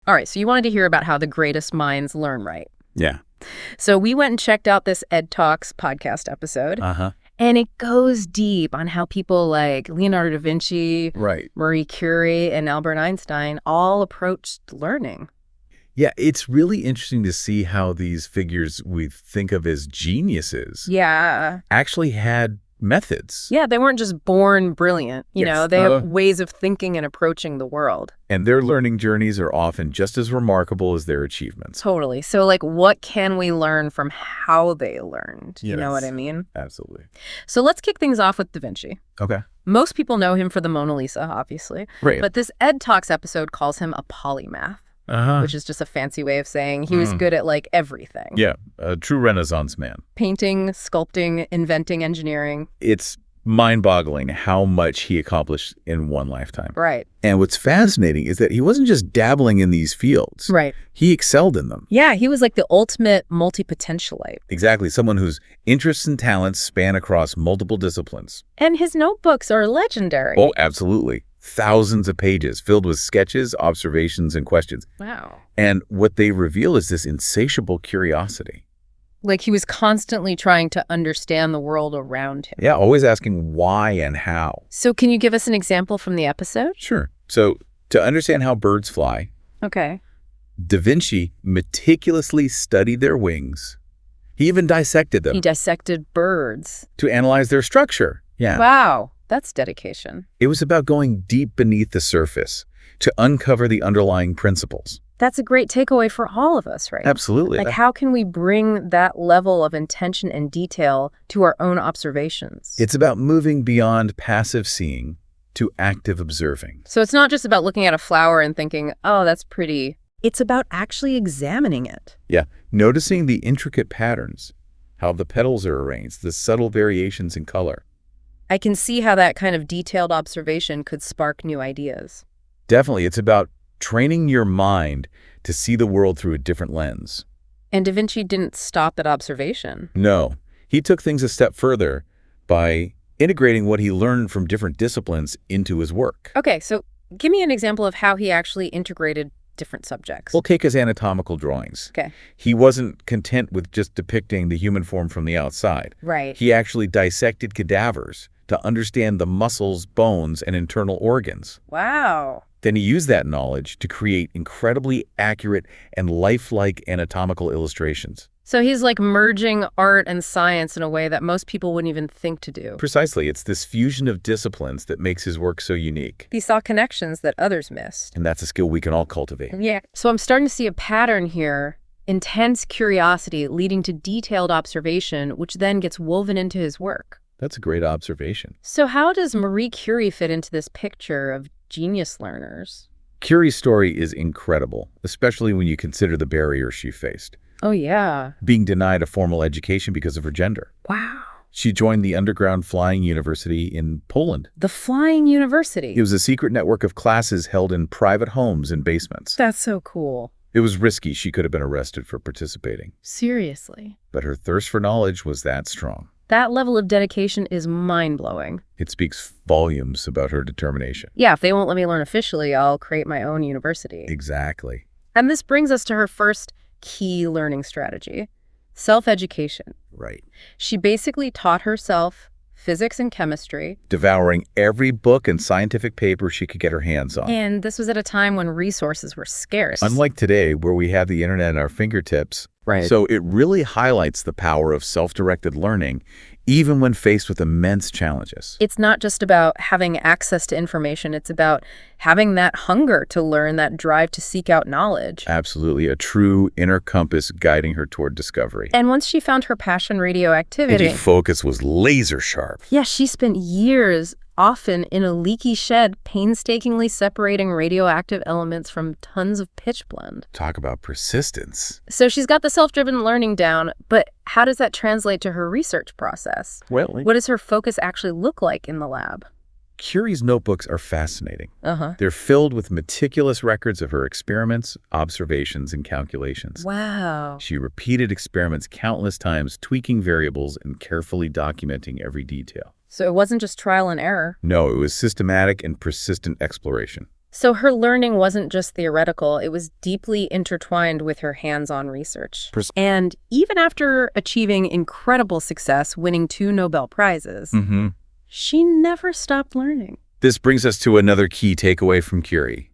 All right, so you wanted to hear about how the greatest minds learn, right? Yeah. So we went and checked out this Ed Talks podcast episode. And it goes deep on how people like Leonardo da Vinci, Marie Curie, and Albert Einstein all approached learning. Yeah, it's really interesting to see how these figures we think of as geniuses actually had methods. Yeah, they weren't just born brilliant. You know, they have ways of thinking and approaching the world. And their learning journeys are often just as remarkable as their achievements. Totally. So, like, what can we learn from how they learned? You know what I mean? Absolutely. So let's kick things off with Da Vinci. Okay. Most people know him for the Mona Lisa, obviously. Right. But this Ed Talks episode calls him a polymath. Which is just a fancy way of saying he was good at, like, everything. Yeah, a true Renaissance man. Painting, sculpting, inventing, engineering. It's mind-boggling how much he accomplished in one lifetime. Right. And what's fascinating is that he wasn't just dabbling in these fields. Right. He excelled in them. Yeah, he was like the ultimate multi-potentialite. Exactly, someone whose interests and talents span across multiple disciplines. And his notebooks are legendary. Oh, absolutely. Thousands of pages filled with sketches, observations, and questions. Wow. And what they reveal is this insatiable curiosity. Like he was constantly trying to understand the world around him. Yeah, always asking why and how. So can you give us an example from the episode? Sure. So to understand how birds fly, Da Vinci meticulously studied their wings. He even dissected them. He dissected birds. To analyze their structure. Yeah. Wow. That's dedication. It was about going deep beneath the surface to uncover the underlying principles. That's a great takeaway for all of us, right? Absolutely. Like, how can we bring that level of intention and detail to our own observations? It's about moving beyond passive seeing to active observing. So it's not just about looking at a flower and thinking, oh, that's pretty. It's about actually examining it. Yeah. Noticing the intricate patterns, how the petals are arranged, the subtle variations in color. I can see how that kind of detailed observation could spark new ideas. Definitely. It's about training your mind to see the world through a different lens. And Da Vinci didn't stop at observation. No. He took things a step further by integrating what he learned from different disciplines into his work. Okay, so give me an example of how he actually integrated different subjects. We'll take his anatomical drawings. Okay. He wasn't content with just depicting the human form from the outside. Right. He actually dissected cadavers to understand the muscles, bones, and internal organs. Wow. Then he used that knowledge to create incredibly accurate and lifelike anatomical illustrations. So he's like merging art and science in a way that most people wouldn't even think to do. Precisely. It's this fusion of disciplines that makes his work so unique. He saw connections that others missed. And that's a skill we can all cultivate. Yeah. So I'm starting to see a pattern here. Intense curiosity leading to detailed observation, which then gets woven into his work. That's a great observation. So how does Marie Curie fit into this picture of genius learners? Curie's story is incredible, especially when you consider the barriers she faced. Oh, yeah. Being denied a formal education because of her gender. Wow. She joined the underground flying university in Poland. The flying university? It was a secret network of classes held in private homes and basements. That's so cool. It was risky. She could have been arrested for participating. Seriously. But her thirst for knowledge was that strong. That level of dedication is mind-blowing. It speaks volumes about her determination. Yeah, if they won't let me learn officially, I'll create my own university. Exactly. And this brings us to her first key learning strategy, self-education. Right. She basically taught herself physics and chemistry. Devouring every book and scientific paper she could get her hands on. And this was at a time when resources were scarce. Unlike today, where we have the internet at our fingertips. Right. So it really highlights the power of self-directed learning, even when faced with immense challenges. It's not just about having access to information. It's about having that hunger to learn, that drive to seek out knowledge. Absolutely. A true inner compass guiding her toward discovery. And once she found her passion, radioactivity. And her focus was laser sharp. Yeah, she spent years, often in a leaky shed, painstakingly separating radioactive elements from tons of pitchblende. Talk about persistence. So she's got the self-driven learning down, but how does that translate to her research process? Well, what does her focus actually look like in the lab? Curie's notebooks are fascinating. They're filled with meticulous records of her experiments, observations, and calculations. Wow. She repeated experiments countless times, tweaking variables and carefully documenting every detail. So it wasn't just trial and error. No, it was systematic and persistent exploration. So her learning wasn't just theoretical, it was deeply intertwined with her hands-on research. And even after achieving incredible success, winning 2 Nobel Prizes, she never stopped learning. This brings us to another key takeaway from Curie: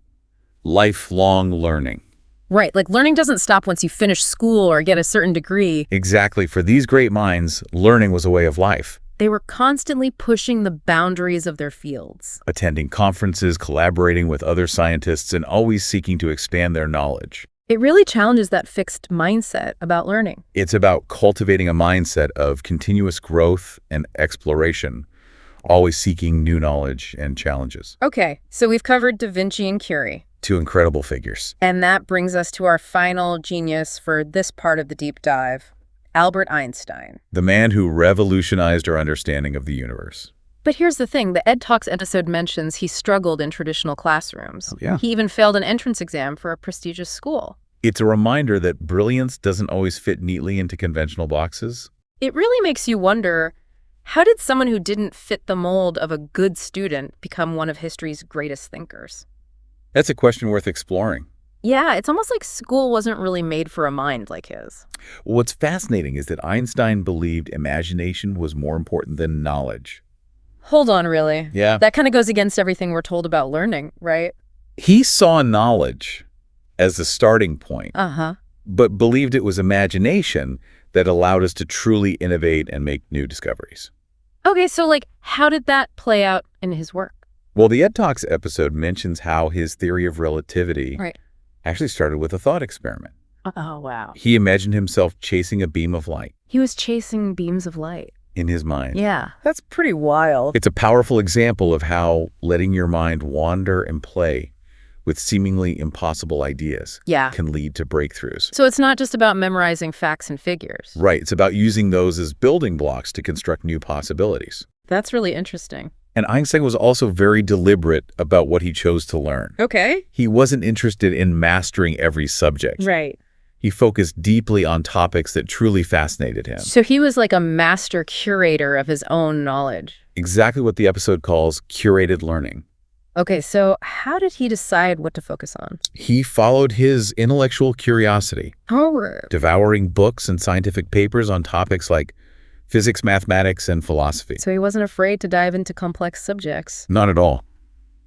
lifelong learning. Right, like learning doesn't stop once you finish school or get a certain degree. Exactly. For these great minds, learning was a way of life. They were constantly pushing the boundaries of their fields. Attending conferences, collaborating with other scientists, and always seeking to expand their knowledge. It really challenges that fixed mindset about learning. It's about cultivating a mindset of continuous growth and exploration, always seeking new knowledge and challenges. Okay, so we've covered Da Vinci and Curie. 2 incredible figures. And that brings us to our final genius for this part of the deep dive: Albert Einstein. The man who revolutionized our understanding of the universe. But here's the thing, the Ed Talks episode mentions he struggled in traditional classrooms. Oh, yeah. He even failed an entrance exam for a prestigious school. It's a reminder that brilliance doesn't always fit neatly into conventional boxes. It really makes you wonder, how did someone who didn't fit the mold of a good student become one of history's greatest thinkers? That's a question worth exploring. Yeah, it's almost like school wasn't really made for a mind like his. What's fascinating is that Einstein believed imagination was more important than knowledge. Hold on, really? Yeah. That kind of goes against everything we're told about learning, right? He saw knowledge as the starting point, but believed it was imagination that allowed us to truly innovate and make new discoveries. Okay, so how did that play out in his work? Well, the Ed Talks episode mentions how his theory of relativity actually started with a thought experiment. Oh, wow. He imagined himself chasing a beam of light. He was chasing beams of light. In his mind. Yeah, that's pretty wild. It's a powerful example of how letting your mind wander and play with seemingly impossible ideas can lead to breakthroughs. So it's not just about memorizing facts and figures. Right. It's about using those as building blocks to construct new possibilities. That's really interesting. And Einstein was also very deliberate about what he chose to learn. Okay. He wasn't interested in mastering every subject. Right. He focused deeply on topics that truly fascinated him. So he was like a master curator of his own knowledge. Exactly what the episode calls curated learning. Okay, so how did he decide what to focus on? He followed his intellectual curiosity, devouring books and scientific papers on topics like physics, mathematics, and philosophy. So he wasn't afraid to dive into complex subjects. Not at all.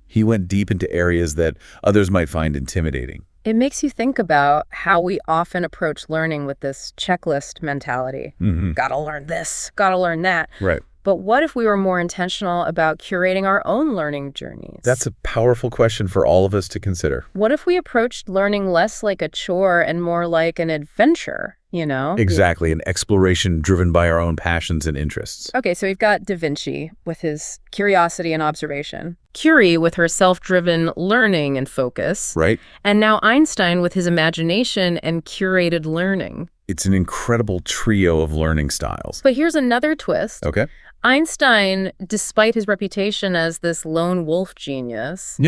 He went deep into areas that others might find intimidating. It makes you think about how we often approach learning with this checklist mentality. Gotta learn this, gotta learn that. Right. But what if we were more intentional about curating our own learning journeys? That's a powerful question for all of us to consider. What if we approached learning less like a chore and more like an adventure, you know? Exactly, an exploration driven by our own passions and interests. Okay, so we've got Da Vinci with his curiosity and observation, Curie with her self-driven learning and focus, right? And now Einstein with his imagination and curated learning. It's an incredible trio of learning styles. But here's another twist. Okay. Einstein, despite his reputation as this lone wolf genius,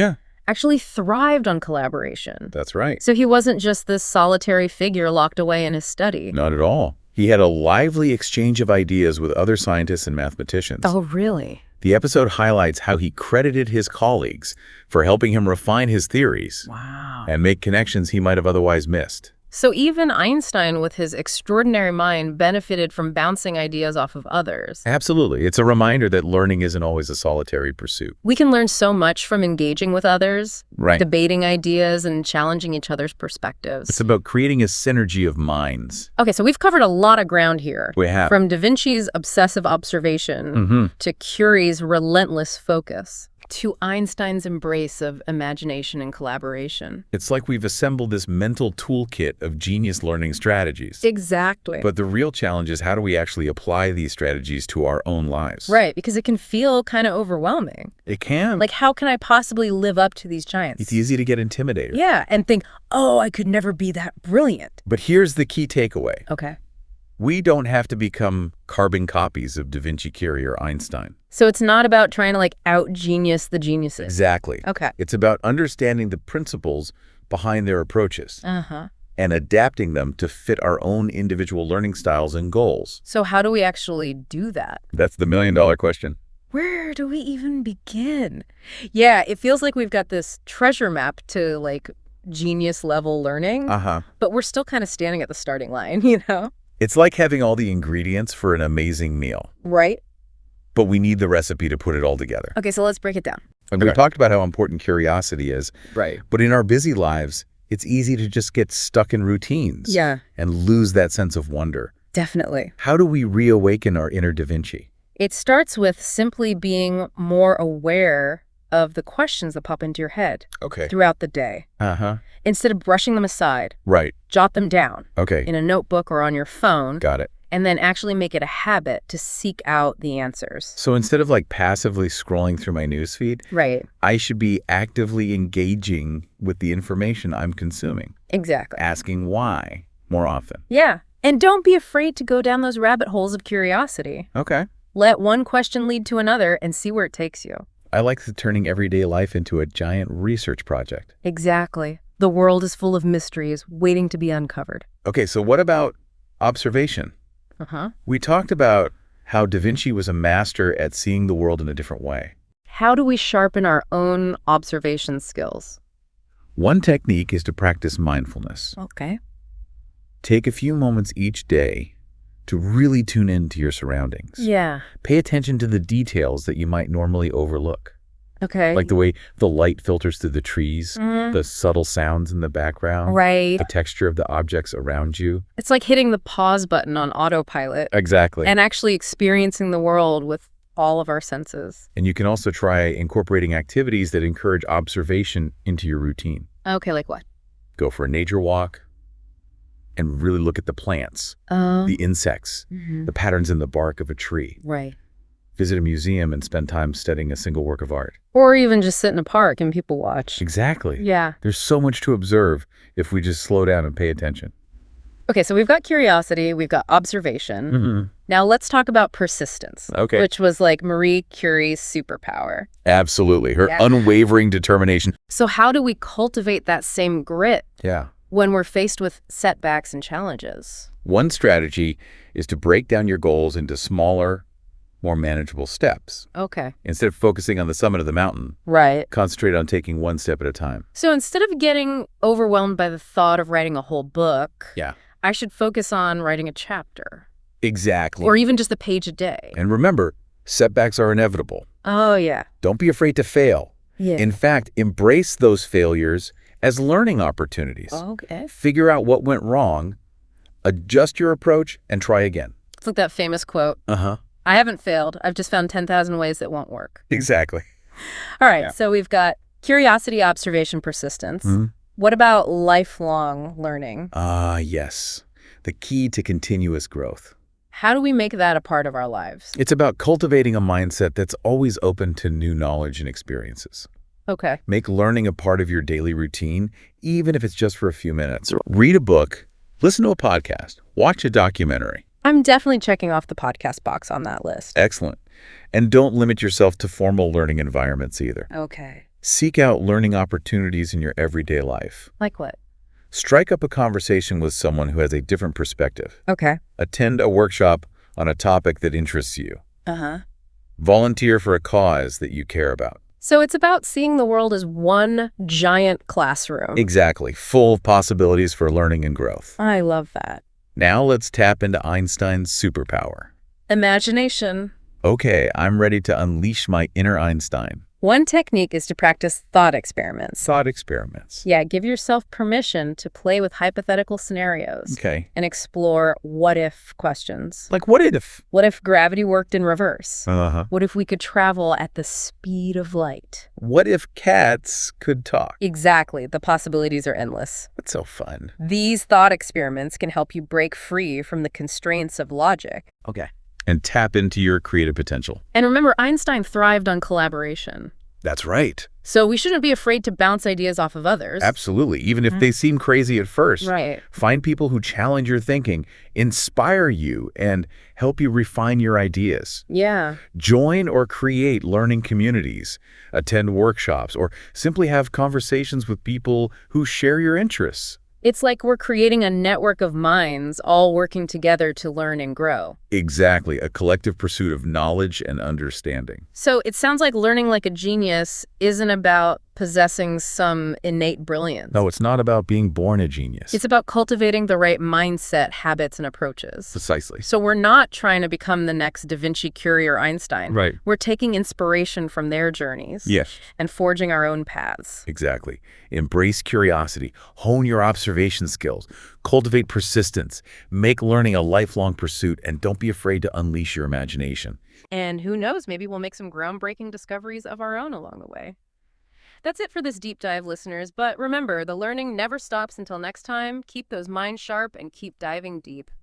actually thrived on collaboration. That's right. So he wasn't just this solitary figure locked away in his study. Not at all. He had a lively exchange of ideas with other scientists and mathematicians. Oh, really? The episode highlights how he credited his colleagues for helping him refine his theories and make connections he might have otherwise missed. So even Einstein, with his extraordinary mind, benefited from bouncing ideas off of others. Absolutely. It's a reminder that learning isn't always a solitary pursuit. We can learn so much from engaging with others, debating ideas, and challenging each other's perspectives. It's about creating a synergy of minds. Okay, so we've covered a lot of ground here. We have. From Da Vinci's obsessive observation to Curie's relentless focus, to Einstein's embrace of imagination and collaboration. It's like we've assembled this mental toolkit of genius learning strategies. Exactly. But the real challenge is, how do we actually apply these strategies to our own lives? Right, because it can feel kind of overwhelming. It can. Like, how can I possibly live up to these giants? It's easy to get intimidated. Yeah, and think, oh, I could never be that brilliant. But here's the key takeaway. Okay. We don't have to become carbon copies of Da Vinci, Curie, or Einstein. So it's not about trying to out-genius the geniuses. Exactly. Okay. It's about understanding the principles behind their approaches and adapting them to fit our own individual learning styles and goals. So how do we actually do that? That's the million-dollar question. Where do we even begin? Yeah, it feels like we've got this treasure map to, like, genius level learning, but we're still kind of standing at the starting line, you know? It's like having all the ingredients for an amazing meal. Right. But we need the recipe to put it all together. Okay, so let's break it down. And we've talked about how important curiosity is. Right. But in our busy lives, it's easy to just get stuck in routines. Yeah. And lose that sense of wonder. Definitely. How do we reawaken our inner Da Vinci? It starts with simply being more aware of the questions that pop into your head throughout the day. Instead of brushing them aside, jot them down in a notebook or on your phone. Got it. And then actually make it a habit to seek out the answers. So instead of like passively scrolling through my newsfeed, I should be actively engaging with the information I'm consuming. Exactly. Asking why more often. Yeah. And don't be afraid to go down those rabbit holes of curiosity. Okay. Let one question lead to another and see where it takes you. I like turning everyday life into a giant research project. Exactly. The world is full of mysteries waiting to be uncovered. Okay, so what about observation? We talked about how Da Vinci was a master at seeing the world in a different way. How do we sharpen our own observation skills? One technique is to practice mindfulness. Okay. Take a few moments each day to really tune into your surroundings. Yeah. Pay attention to the details that you might normally overlook. Okay. Like the way the light filters through the trees, the subtle sounds in the background, the texture of the objects around you. It's like hitting the pause button on autopilot. Exactly. And actually experiencing the world with all of our senses. And you can also try incorporating activities that encourage observation into your routine. Okay, like what? Go for a nature walk and really look at the plants, the insects, the patterns in the bark of a tree. Right. Visit a museum and spend time studying a single work of art. Or even just sit in a park and people watch. Exactly. Yeah. There's so much to observe if we just slow down and pay attention. Okay, so we've got curiosity, we've got observation. Now let's talk about persistence, which was like Marie Curie's superpower. Absolutely. Her unwavering determination. So how do we cultivate that same grit when we're faced with setbacks and challenges? One strategy is to break down your goals into smaller, more manageable steps. Okay. Instead of focusing on the summit of the mountain, concentrate on taking one step at a time. So instead of getting overwhelmed by the thought of writing a whole book, I should focus on writing a chapter. Exactly. Or even just a page a day. And remember, setbacks are inevitable. Oh, yeah. Don't be afraid to fail. Yeah. In fact, embrace those failures as learning opportunities. Okay. Figure out what went wrong, adjust your approach, and try again. It's like that famous quote. I haven't failed. I've just found 10,000 ways that won't work. Exactly. All right. So we've got curiosity, observation, persistence. What about lifelong learning? Yes. The key to continuous growth. How do we make that a part of our lives? It's about cultivating a mindset that's always open to new knowledge and experiences. Okay. Make learning a part of your daily routine, even if it's just for a few minutes. Read a book, listen to a podcast, watch a documentary. I'm definitely checking off the podcast box on that list. Excellent. And don't limit yourself to formal learning environments either. Okay. Seek out learning opportunities in your everyday life. Like what? Strike up a conversation with someone who has a different perspective. Okay. Attend a workshop on a topic that interests you. Volunteer for a cause that you care about. So it's about seeing the world as one giant classroom. Exactly. Full of possibilities for learning and growth. I love that. Now let's tap into Einstein's superpower. Imagination. Okay, I'm ready to unleash my inner Einstein. One technique is to practice thought experiments. Thought experiments. Yeah, give yourself permission to play with hypothetical scenarios. Okay. And explore what-if questions. Like what if? What if gravity worked in reverse? Uh-huh. What if we could travel at the speed of light? What if cats could talk? Exactly. The possibilities are endless. That's so fun. These thought experiments can help you break free from the constraints of logic. Okay. And tap into your creative potential. And remember, Einstein thrived on collaboration. That's right. So we shouldn't be afraid to bounce ideas off of others. Absolutely. Even if they seem crazy at first. Right. Find people who challenge your thinking, inspire you, and help you refine your ideas. Yeah. Join or create learning communities, attend workshops, or simply have conversations with people who share your interests. It's like we're creating a network of minds all working together to learn and grow. Exactly, a collective pursuit of knowledge and understanding. So it sounds like learning like a genius isn't about possessing some innate brilliance. No, it's not about being born a genius. It's about cultivating the right mindset, habits, and approaches. Precisely. So we're not trying to become the next Da Vinci, Curie, or Einstein. Right. We're taking inspiration from their journeys. Yes. And forging our own paths. Exactly. Embrace curiosity, hone your observation skills, cultivate persistence, make learning a lifelong pursuit, and don't be afraid to unleash your imagination. And who knows, maybe we'll make some groundbreaking discoveries of our own along the way. That's it for this deep dive, listeners. But remember, the learning never stops until next time. Keep those minds sharp and keep diving deep.